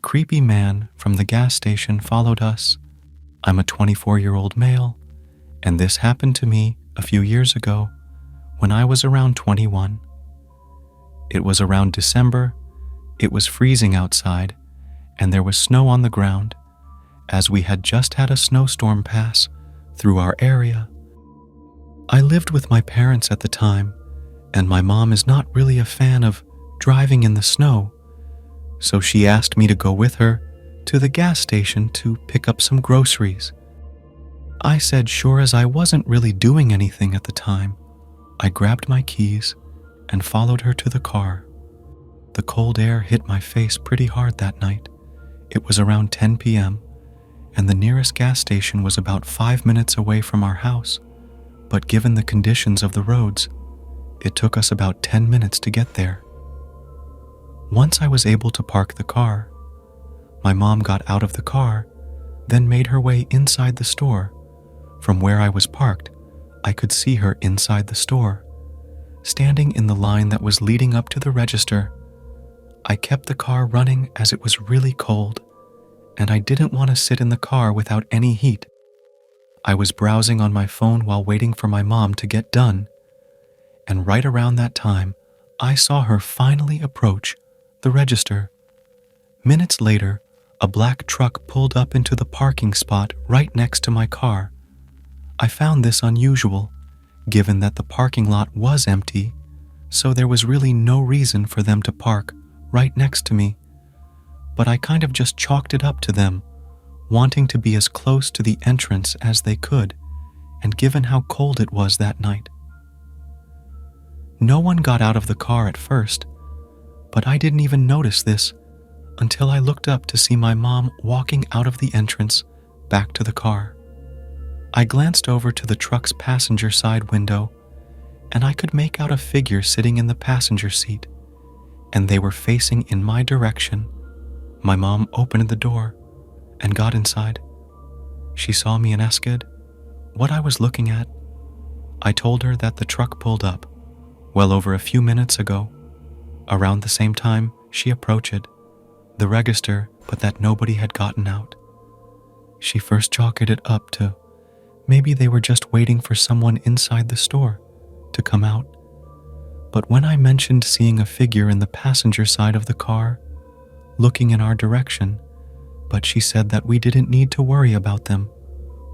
creepy man from the gas station followed us. I'm a 24-year-old male, and this happened to me a few years ago when I was around 21. It was around December, it was freezing outside, and there was snow on the ground, as we had just had a snowstorm pass through our area. I lived with my parents at the time, and my mom is not really a fan of driving in the snow, so she asked me to go with her to the gas station to pick up some groceries. I said sure, as I wasn't really doing anything at the time. I grabbed my keys and followed her to the car. The cold air hit my face pretty hard that night. It was around 10 p.m., and the nearest gas station was about 5 minutes away from our house, but given the conditions of the roads, it took us about 10 minutes to get there. Once I was able to park the car, my mom got out of the car, then made her way inside the store. From where I was parked, I could see her inside the store, standing in the line that was leading up to the register. I kept the car running as it was really cold, and I didn't want to sit in the car without any heat. I was browsing on my phone while waiting for my mom to get done, and right around that time, I saw her finally approach the register. Minutes later, a black truck pulled up into the parking spot right next to my car. I found this unusual, given that the parking lot was empty, so there was really no reason for them to park right next to me. But I kind of just chalked it up to them wanting to be as close to the entrance as they could, and given how cold it was that night. No one got out of the car at first, but I didn't even notice this until I looked up to see my mom walking out of the entrance back to the car. I glanced over to the truck's passenger side window, and I could make out a figure sitting in the passenger seat, and they were facing in my direction. My mom opened the door and got inside. She saw me and asked what I was looking at. I told her that the truck pulled up well over a few minutes ago. Around the same time, she approached the register, but that nobody had gotten out. She first chalked it up to maybe they were just waiting for someone inside the store to come out. But when I mentioned seeing a figure in the passenger side of the car, looking in our direction, but she said that we didn't need to worry about them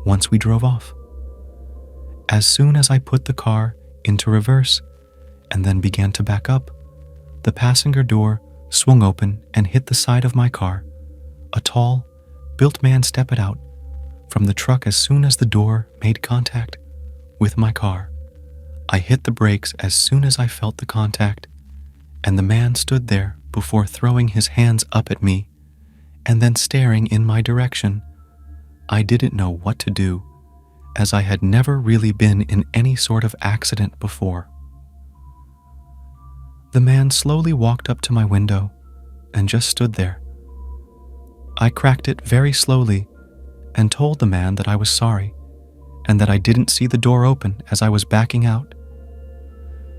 once we drove off. As soon as I put the car into reverse and then began to back up, the passenger door swung open and hit the side of my car. A tall, built man stepped out from the truck as soon as the door made contact with my car. I hit the brakes as soon as I felt the contact, and the man stood there before throwing his hands up at me and then staring in my direction. I didn't know what to do, as I had never really been in any sort of accident before. The man slowly walked up to my window and just stood there. I cracked it very slowly and told the man that I was sorry and that I didn't see the door open as I was backing out.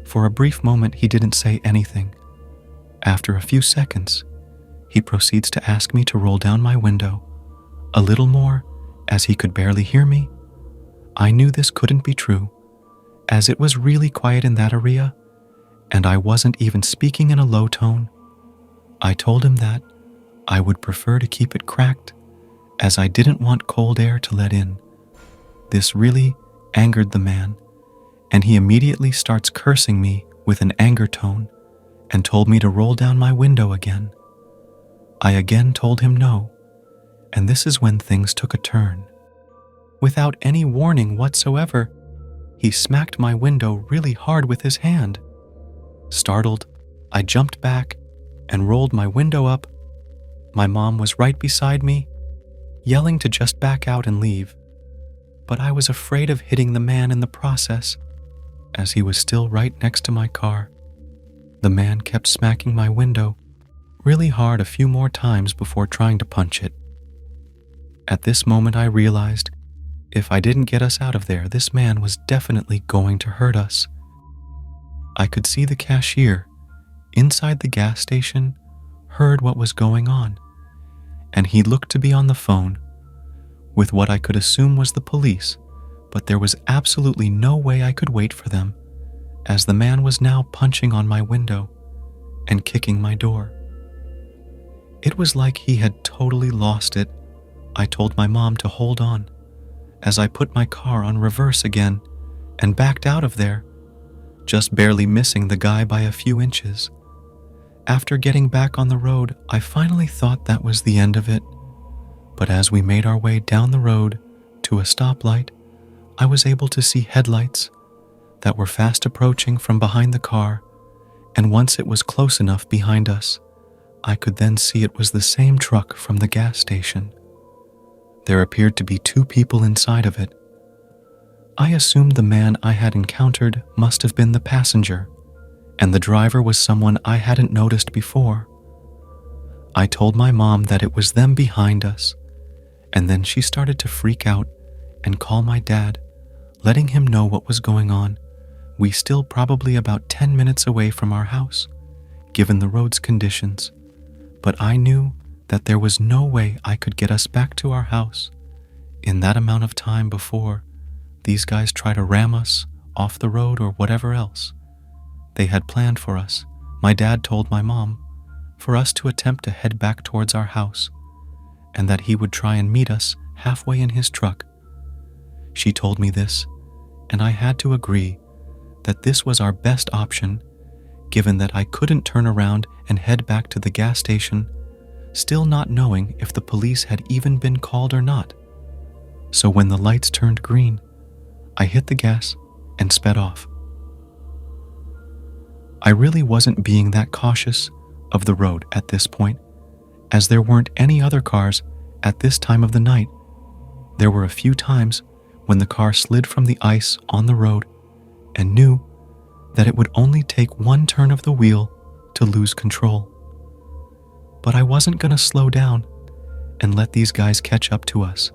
For a brief moment, he didn't say anything. After a few seconds, he proceeds to ask me to roll down my window a little more, as he could barely hear me. I knew this couldn't be true, as it was really quiet in that area, and I wasn't even speaking in a low tone. I told him that I would prefer to keep it cracked, as I didn't want cold air to let in. This really angered the man, and he immediately starts cursing me with an anger tone and told me to roll down my window again. I again told him no, and this is when things took a turn. Without any warning whatsoever, he smacked my window really hard with his hand. Startled, I jumped back and rolled my window up. My mom was right beside me, yelling to just back out and leave, but I was afraid of hitting the man in the process, as he was still right next to my car. The man kept smacking my window really hard a few more times before trying to punch it. At this moment, I realized if I didn't get us out of there, this man was definitely going to hurt us. I could see the cashier inside the gas station heard what was going on, and he looked to be on the phone with what I could assume was the police, but there was absolutely no way I could wait for them, as the man was now punching on my window and kicking my door. It was like he had totally lost it. I told my mom to hold on as I put my car on reverse again and backed out of there, just barely missing the guy by a few inches. After getting back on the road, I finally thought that was the end of it. But as we made our way down the road to a stoplight, I was able to see headlights that were fast approaching from behind the car, and once it was close enough behind us, I could then see it was the same truck from the gas station. There appeared to be 2 people inside of it. I assumed the man I had encountered must have been the passenger, and the driver was someone I hadn't noticed before. I told my mom that it was them behind us, and then she started to freak out and call my dad, letting him know what was going on. We still probably about 10 minutes away from our house, given the road's conditions, but I knew that there was no way I could get us back to our house in that amount of time before these guys try to ram us off the road or whatever else they had planned for us. My dad told my mom for us to attempt to head back towards our house, and that he would try and meet us halfway in his truck. She told me this, and I had to agree that this was our best option, given that I couldn't turn around and head back to the gas station, still not knowing if the police had even been called or not. So when the lights turned green, I hit the gas and sped off. I really wasn't being that cautious of the road at this point, as there weren't any other cars at this time of the night. There were a few times when the car slid from the ice on the road and knew that it would only take one turn of the wheel to lose control. But I wasn't going to slow down and let these guys catch up to us.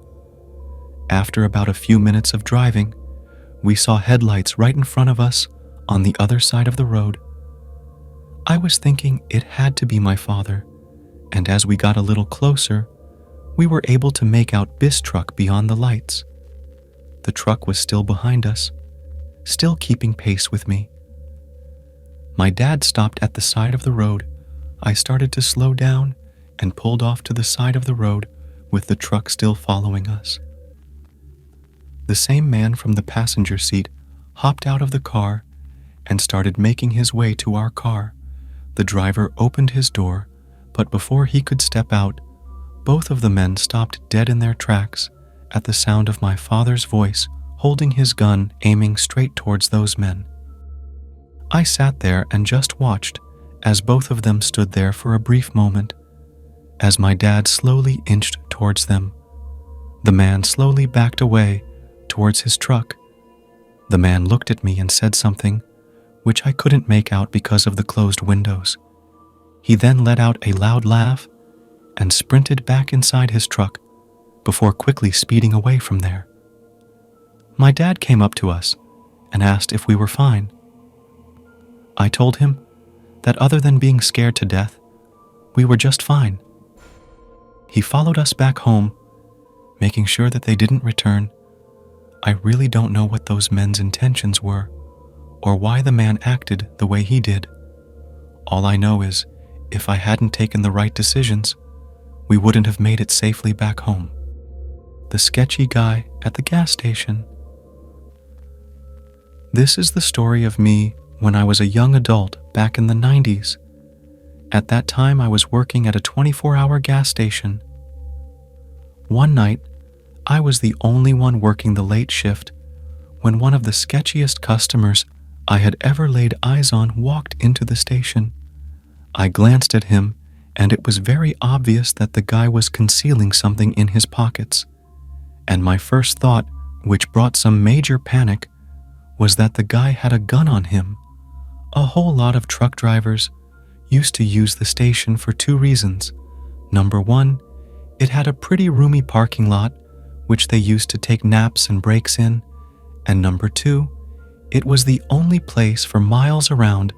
After about a few minutes of driving, we saw headlights right in front of us on the other side of the road. I was thinking it had to be my father, and as we got a little closer, we were able to make out Biss' truck beyond the lights. The truck was still behind us, still keeping pace with me. My dad stopped at the side of the road. I started to slow down and pulled off to the side of the road with the truck still following us. The same man from the passenger seat hopped out of the car and started making his way to our car. The driver opened his door, but before he could step out, both of the men stopped dead in their tracks at the sound of my father's voice holding his gun aiming straight towards those men. I sat there and just watched as both of them stood there for a brief moment. As my dad slowly inched towards them, the man slowly backed away towards his truck. The man looked at me and said something, which I couldn't make out because of the closed windows. He then let out a loud laugh and sprinted back inside his truck before quickly speeding away from there. My dad came up to us and asked if we were fine. I told him that other than being scared to death, we were just fine. He followed us back home, making sure that they didn't return. I really don't know what those men's intentions were, or why the man acted the way he did. All I know is, if I hadn't taken the right decisions, we wouldn't have made it safely back home. The sketchy guy at the gas station. This is the story of me when I was a young adult back in the 90s. At that time, I was working at a 24-hour gas station. One night, I was the only one working the late shift when one of the sketchiest customers I had ever laid eyes on walked into the station. I glanced at him, and it was very obvious that the guy was concealing something in his pockets. And my first thought, which brought some major panic, was that the guy had a gun on him. A whole lot of truck drivers used to use the station for 2 reasons. Number 1, it had a pretty roomy parking lot, which they used to take naps and breaks in. And number 2, it was the only place for miles around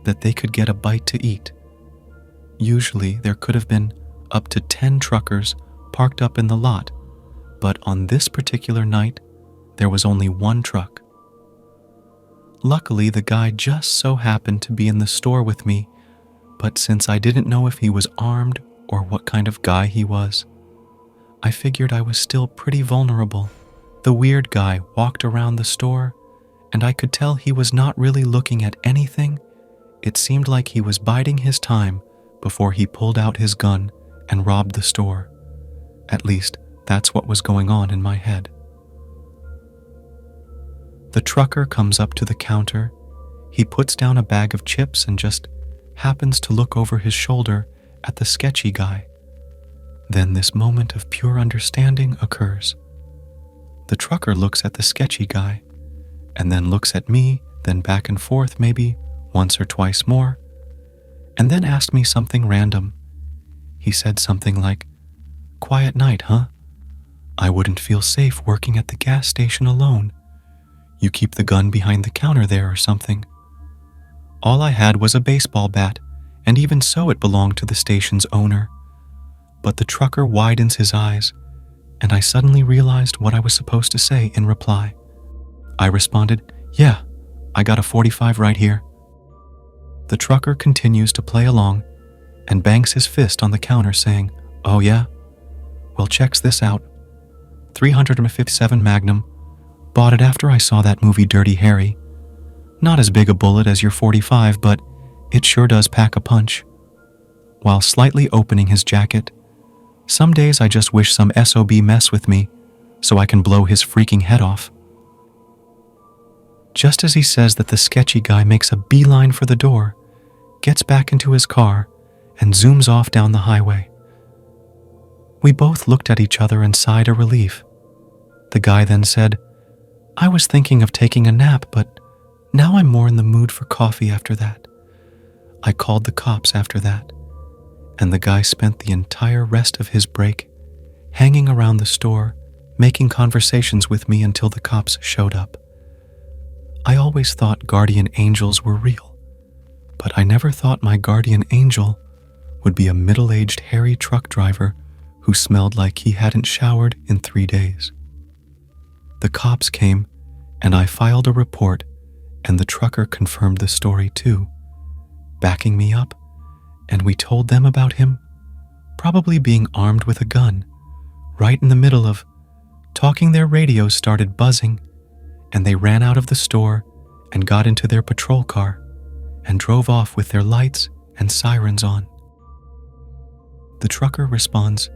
that they could get a bite to eat. Usually there could have been up to 10 truckers parked up in the lot, but on this particular night, there was only one truck. Luckily, the guy just so happened to be in the store with me, but since I didn't know if he was armed or what kind of guy he was, I figured I was still pretty vulnerable. The weird guy walked around the store, and I could tell he was not really looking at anything. It seemed like he was biding his time before he pulled out his gun and robbed the store. At least, that's what was going on in my head. The trucker comes up to the counter. He puts down a bag of chips and just happens to look over his shoulder at the sketchy guy. Then this moment of pure understanding occurs. The trucker looks at the sketchy guy, and then looks at me, then back and forth maybe once or twice more, and then asked me something random. He said something like, "Quiet night, huh? I wouldn't feel safe working at the gas station alone. You keep the gun behind the counter there or something." All I had was a baseball bat, and even so it belonged to the station's owner. But the trucker widens his eyes, and I suddenly realized what I was supposed to say in reply. I responded, "Yeah, I got a 45 right here." The trucker continues to play along and bangs his fist on the counter saying, "Oh yeah? Well, checks this out. 357 Magnum. Bought it after I saw that movie Dirty Harry. Not as big a bullet as your 45, but it sure does pack a punch." While slightly opening his jacket, "Some days I just wish some SOB mess with me so I can blow his freaking head off." Just as he says that, the sketchy guy makes a beeline for the door, gets back into his car, and zooms off down the highway. We both looked at each other and sighed a relief. The guy then said, "I was thinking of taking a nap, but now I'm more in the mood for coffee after that." I called the cops after that, and the guy spent the entire rest of his break hanging around the store, making conversations with me until the cops showed up. I always thought guardian angels were real, but I never thought my guardian angel would be a middle-aged hairy truck driver who smelled like he hadn't showered in 3 days. The cops came, and I filed a report, and the trucker confirmed the story too, backing me up, and we told them about him probably being armed with a gun right in the middle of talking. Their radios started buzzing, and they ran out of the store and got into their patrol car and drove off with their lights and sirens on. The trucker responds,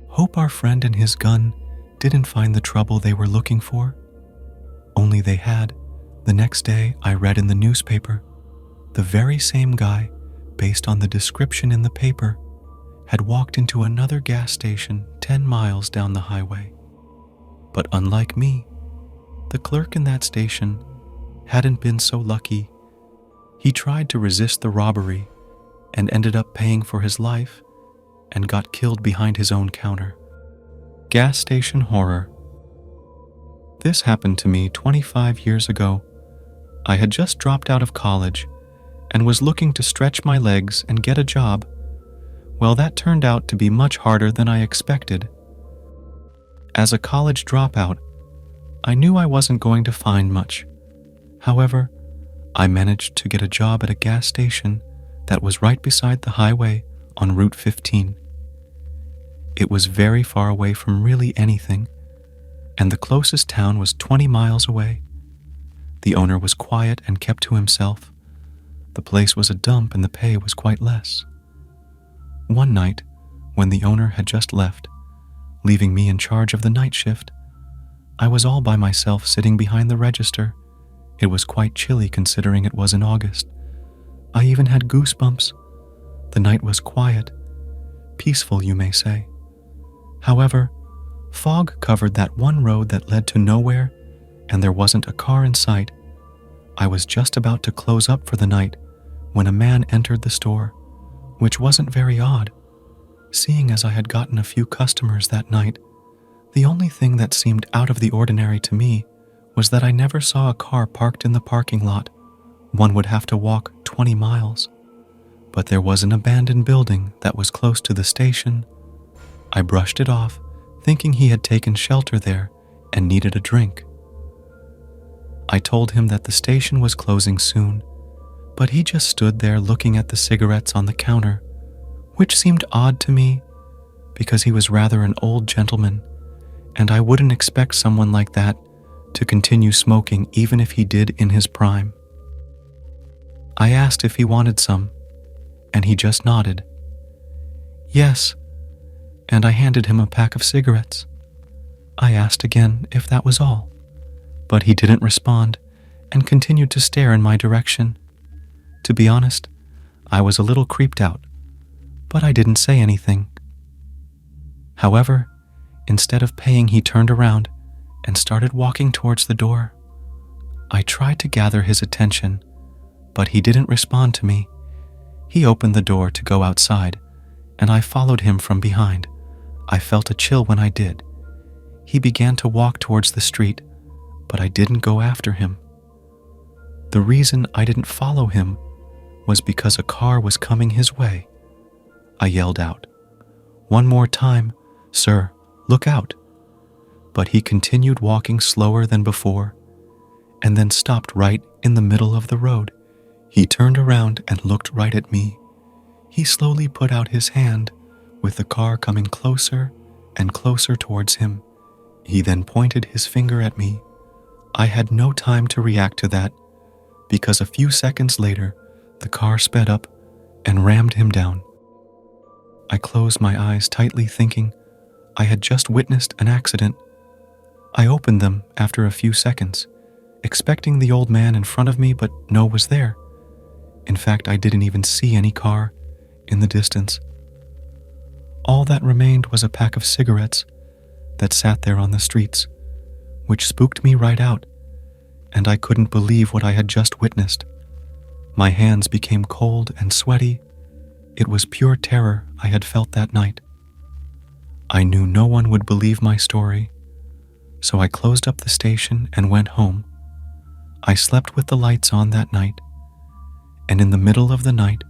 "Hope our friend and his gun didn't find the trouble they were looking for." Only they had. The next day, I read in the newspaper, the very same guy, based on the description in the paper, had walked into another gas station 10 miles down the highway. But unlike me, the clerk in that station hadn't been so lucky. He tried to resist the robbery and ended up paying for his life and got killed behind his own counter. Gas station horror. This happened to me 25 years ago. I had just dropped out of college and was looking to stretch my legs and get a job. Well, that turned out to be much harder than I expected. As a college dropout, I knew I wasn't going to find much. However, I managed to get a job at a gas station that was right beside the highway on Route 15. It was very far away from really anything, and the closest town was 20 miles away. The owner was quiet and kept to himself. The place was a dump and the pay was quite less. One night, when the owner had just left, leaving me in charge of the night shift, I was all by myself sitting behind the register. It was quite chilly considering it was in August. I even had goosebumps. The night was quiet, peaceful you may say. However, fog covered that one road that led to nowhere, and there wasn't a car in sight. I was just about to close up for the night when a man entered the store, which wasn't very odd, seeing as I had gotten a few customers that night. The only thing that seemed out of the ordinary to me was that I never saw a car parked in the parking lot. One would have to walk 20 miles. but there was an abandoned building that was close to the station. I brushed it off, thinking he had taken shelter there and needed a drink. I told him that the station was closing soon, but he just stood there looking at the cigarettes on the counter, which seemed odd to me because he was rather an old gentleman, and I wouldn't expect someone like that to continue smoking even if he did in his prime. I asked if he wanted some, and he just nodded. Yes, and I handed him a pack of cigarettes. I asked again if that was all, but he didn't respond and continued to stare in my direction. To be honest, I was a little creeped out, but I didn't say anything. However, instead of paying, he turned around and started walking towards the door. I tried to gather his attention, but he didn't respond to me. He opened the door to go outside, and I followed him from behind. I felt a chill when I did. He began to walk towards the street, but I didn't go after him. The reason I didn't follow him was because a car was coming his way. I yelled out, "One more time, sir, look out!" But he continued walking slower than before, and then stopped right in the middle of the road. He turned around and looked right at me. He slowly put out his hand, with the car coming closer and closer towards him. He then pointed his finger at me. I had no time to react to that, because a few seconds later, the car sped up and rammed him down. I closed my eyes tightly, thinking I had just witnessed an accident. I opened them after a few seconds, expecting the old man in front of me, but no one was there. In fact, I didn't even see any car in the distance. All that remained was a pack of cigarettes that sat there on the streets, which spooked me right out, and I couldn't believe what I had just witnessed. My hands became cold and sweaty. It was pure terror I had felt that night. I knew no one would believe my story, so I closed up the station and went home. I slept with the lights on that night, and in the middle of the night,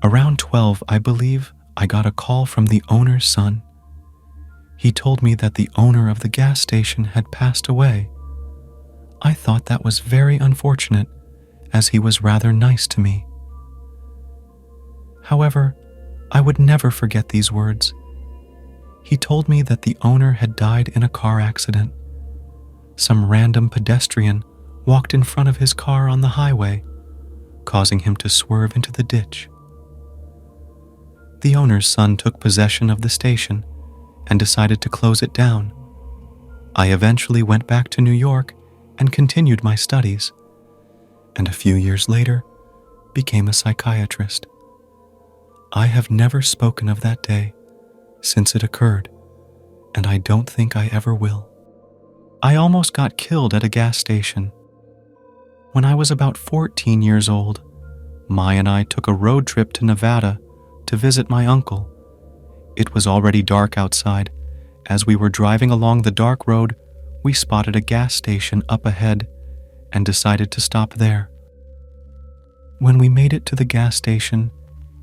around 12, I believe, I got a call from the owner's son. He told me that the owner of the gas station had passed away. I thought that was very unfortunate, as he was rather nice to me. However, I would never forget these words. He told me that the owner had died in a car accident. Some random pedestrian walked in front of his car on the highway, causing him to swerve into the ditch. The owner's son took possession of the station and decided to close it down. I eventually went back to New York and continued my studies, and a few years later became a psychiatrist. I have never spoken of that day since it occurred, and I don't think I ever will. I almost got killed at a gas station. When I was about 14 years old, Mai and I took a road trip to Nevada to visit my uncle. It was already dark outside. As we were driving along the dark road, we spotted a gas station up ahead and decided to stop there. When we made it to the gas station,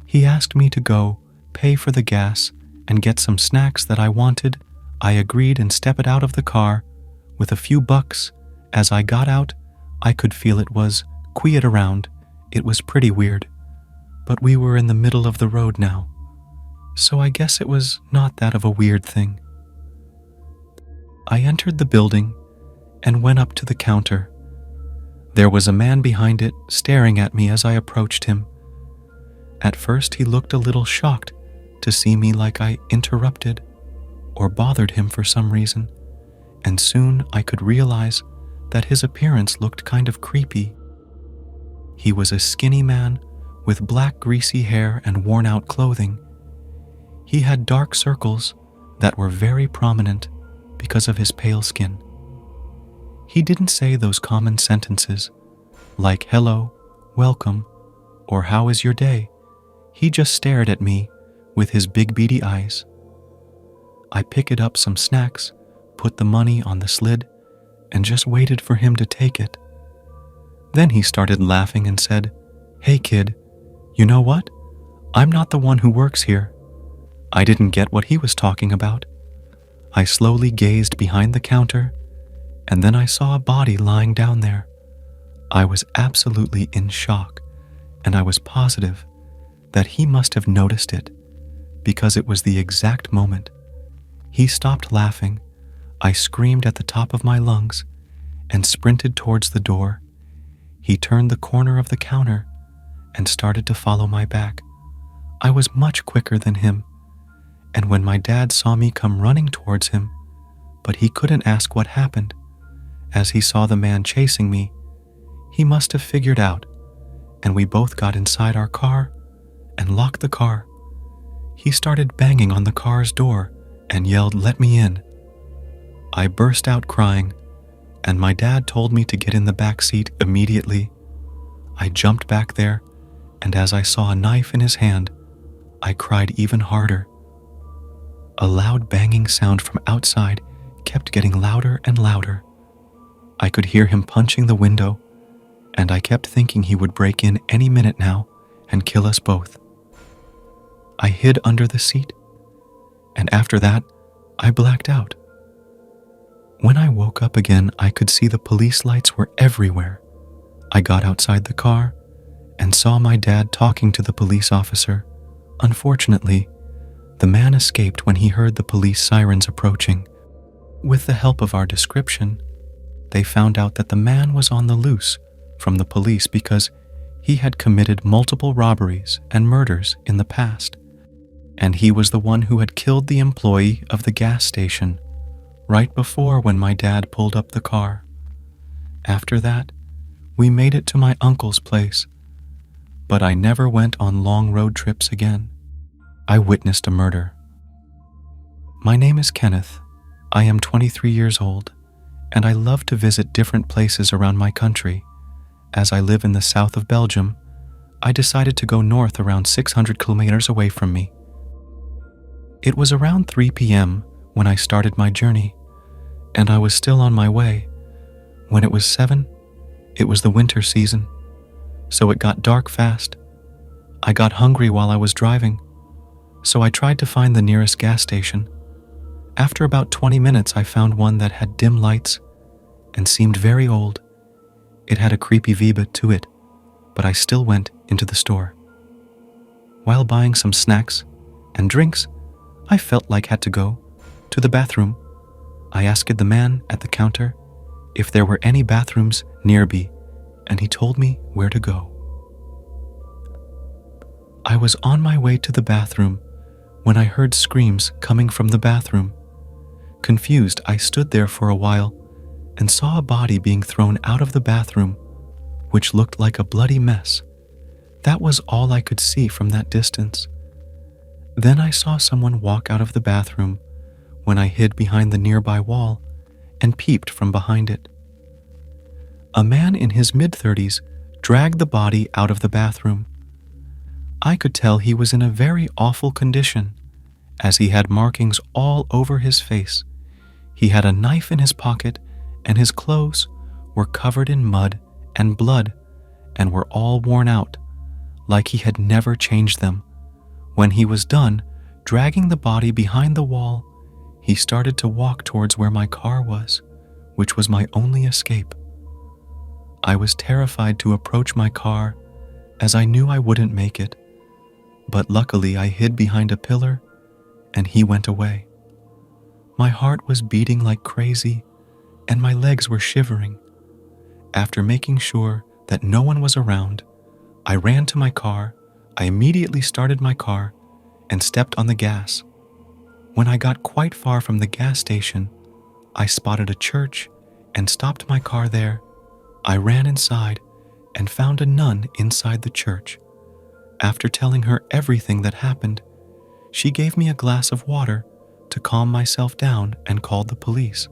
he asked me to go pay for the gas and get some snacks that I wanted. I agreed and stepped out of the car with a few bucks. As I got out, I could feel it was quiet around. It was pretty weird, but we were in the middle of the road now, so I guess it was not that of a weird thing. I entered the building and went up to the counter. There was a man behind it staring at me as I approached him. At first, he looked a little shocked to see me, like I interrupted or bothered him for some reason, and soon I could realize that his appearance looked kind of creepy. He was a skinny man with black greasy hair and worn-out clothing. He had dark circles that were very prominent because of his pale skin. He didn't say those common sentences like hello, welcome, or how is your day. He just stared at me with his big beady eyes. I picked up some snacks, put the money on the slid, and just waited for him to take it. Then he started laughing and said, "Hey kid, you know what? I'm not the one who works here. I didn't get what he was talking about. I slowly gazed behind the counter, and then I saw a body lying down there. I was absolutely in shock, and I was positive that he must have noticed it, because it was the exact moment. He stopped laughing. I screamed at the top of my lungs and sprinted towards the door. He turned the corner of the counter and started to follow my back. I was much quicker than him, and when my dad saw me come running towards him, but he couldn't ask what happened, as he saw the man chasing me, he must have figured out, and we both got inside our car and locked the car. He started banging on the car's door and yelled, "Let me in." I burst out crying, and my dad told me to get in the back seat immediately. I jumped back there, and as I saw a knife in his hand, I cried even harder. A loud banging sound from outside kept getting louder and louder. I could hear him punching the window, and I kept thinking he would break in any minute now and kill us both. I hid under the seat, and after that, I blacked out. When I woke up again, I could see the police lights were everywhere. I got outside the car and saw my dad talking to the police officer. Unfortunately, the man escaped when he heard the police sirens approaching. With the help of our description, they found out that the man was on the loose from the police because he had committed multiple robberies and murders in the past, and he was the one who had killed the employee of the gas station right before when my dad pulled up the car. After that, we made it to my uncle's place, but I never went on long road trips again. I witnessed a murder. My name is Kenneth. I am 23 years old, and I love to visit different places around my country. As I live in the south of Belgium, I decided to go north around 600 kilometers away from me. It was around 3 p.m. when I started my journey, and I was still on my way. When it was 7, it was the winter season, so it got dark fast. I got hungry while I was driving, so I tried to find the nearest gas station. After about 20 minutes, I found one that had dim lights and seemed very old. It had a creepy vibe to it, but I still went into the store. While buying some snacks and drinks, I felt like I had to go to the bathroom. I asked the man at the counter if there were any bathrooms nearby, and he told me where to go. I was on my way to the bathroom when I heard screams coming from the bathroom. Confused, I stood there for a while and saw a body being thrown out of the bathroom, which looked like a bloody mess. That was all I could see from that distance. Then I saw someone walk out of the bathroom when I hid behind the nearby wall and peeped from behind it. A man in his mid-30s dragged the body out of the bathroom. I could tell he was in a very awful condition, as he had markings all over his face. He had a knife in his pocket, and his clothes were covered in mud and blood and were all worn out, like he had never changed them. When he was done dragging the body behind the wall, he started to walk towards where my car was, which was my only escape. I was terrified to approach my car, as I knew I wouldn't make it, but luckily I hid behind a pillar and he went away. My heart was beating like crazy and my legs were shivering. After making sure that no one was around, I ran to my car. I immediately started my car and stepped on the gas. When I got quite far from the gas station, I spotted a church and stopped my car there. I ran inside and found a nun inside the church. After telling her everything that happened, she gave me a glass of water to calm myself down and called the police.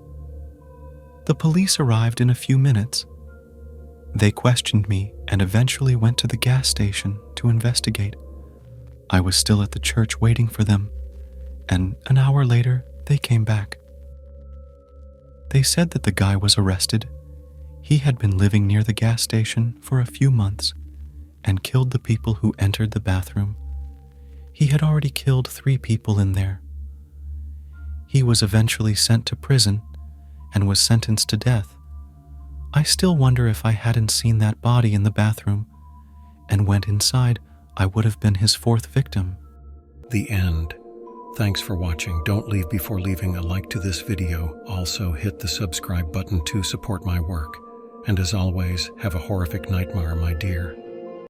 The police arrived in a few minutes. They questioned me and eventually went to the gas station to investigate. I was still at the church waiting for them, and an hour later, they came back. They said that the guy was arrested. He had been living near the gas station for a few months and killed the people who entered the bathroom. He had already killed 3 people in there. He was eventually sent to prison and was sentenced to death. I still wonder if I hadn't seen that body in the bathroom and went inside, I would have been his 4th victim. The end. Thanks for watching. Don't leave before leaving a like to this video. Also hit the subscribe button to support my work. And as always, have a horrific nightmare, my dear.